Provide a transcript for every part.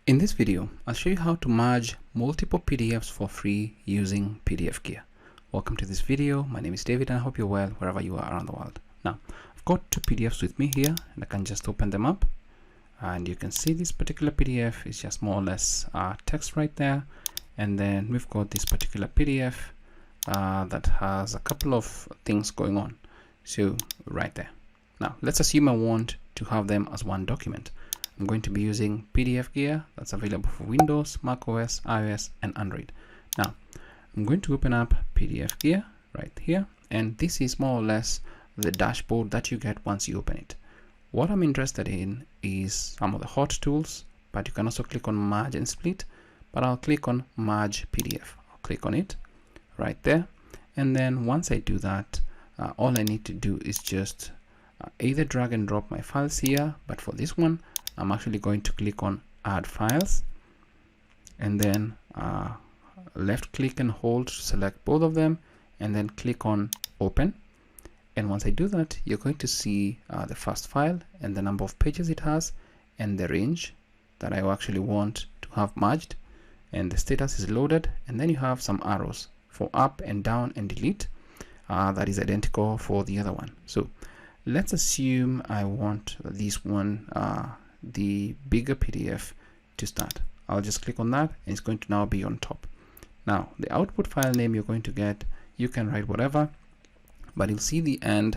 In this video, I'll show you how to merge multiple PDFs for free using PDFGear. Welcome to this video. My name is David and I hope you're well wherever you are around the world. Now, I've got two PDFs with me here and I can just open them up. And you can see this particular PDF is just more or less text right there. And then we've got this particular PDF that has a couple of things going on. So right there. Now, let's assume I want to have them as one document. I'm going to be using PDFGear that's available for Windows, macOS, iOS, and Android. Now, I'm going to open up PDFGear right here, and this is more or less the dashboard that you get once you open it. What I'm interested in is some of the hot tools, but you can also click on Merge and Split, but I'll click on Merge PDF. I'll click on it right there, and then once I do that, all I need to do is just either drag and drop my files here, but for this one, I'm actually going to click on Add Files and then left click and hold to select both of them and then click on Open. And once I do that, you're going to see the first file and the number of pages it has and the range that I actually want to have merged, and the status is loaded, and then you have some arrows for up and down and delete that is identical for the other one. So let's assume I want this one, the bigger PDF, to start. I'll just click on that and it's going to now be on top. Now the output file name you're going to get, you can write whatever, but you'll see the end,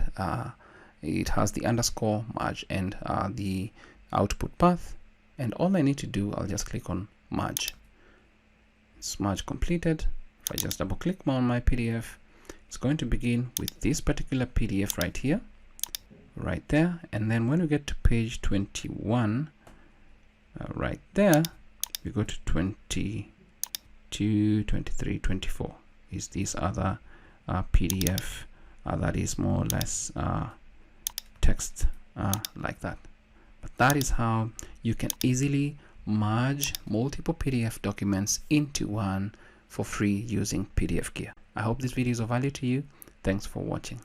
it has the underscore merge and the output path, and all I need to do, I'll just click on merge. It's merge completed. If I just double click on my PDF, it's going to begin with this particular PDF right here, right there, and then when we get to page 21 right there, we go to 22, 23, 24 is this other PDF that is more or less text like that. But that is how you can easily merge multiple PDF documents into one for free using PDFGear. I hope this video is of value to you. Thanks for watching.